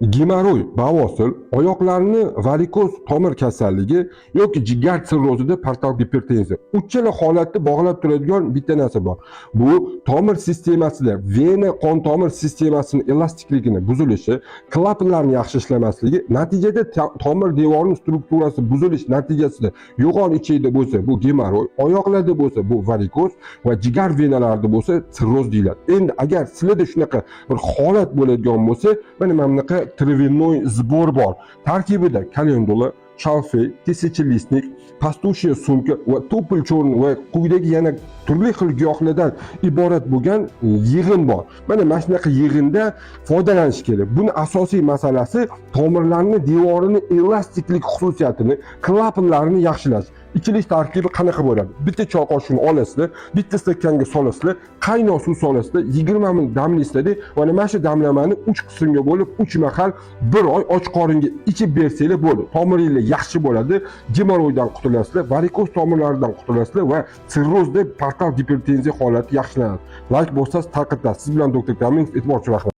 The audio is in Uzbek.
Gemoroy, bavosil, oyoqlarni varikoz tomir kasalligi yoki jigar sirrozida portal gipertenziya. Uchala holatni bog'lab turadigan bitta narsa bor. Bu tomir sistemasida vena qon tomir sistemasini elastikligini buzilishi, klapanlarning yaxshi ishlamasligi, natijada tomir devorining strukturasi buzilish natijasida yo'g'on ichida bo'lsa, bu gemoroy, oyoqlarda bo'lsa, bu varikoz va jigar venalarida bo'lsa, sirroz deyiladi. Endi agar sizlarda shunaqa bir holat bo'ladigan bo'lsa, mana bunaqa travenoy zbor bor. Tarkibida kalendula, shalfey, tisichelistnik, pastushya sumka va topil cho'rni va quyidagi yana turli xil giyohlardan iborat bo'lgan yig'in bor. Mana shunaqa yig'inda foydalanish kerak. Buni asosiy masalasi tomirlarni devorini elastiklik xususiyatini, klapanlarini yaxshilash. İchilish tarkibi qanaqa bo'ladi? Bitta choy qoshiqni olasizlar, bitta stakanga solasizlar, qaynoq suv solasizlar, 20 minut damlaysizlar va mana shu damlamani 3 qismga bo'lib, 3 mahal 1 oy och qoringa ichib bersanglar bo'ladi. Tomiringiz yaxshi bo'ladi, gemoroydan qutulasizlar, varikoz tomirlaridan qutulasizlar va sirrozda portal gipertenziya holati yaxshilanadi. Like bo'lsangiz tarqatasiz. Siz bilan doktor Kamilov, e'tiborchi rahmat.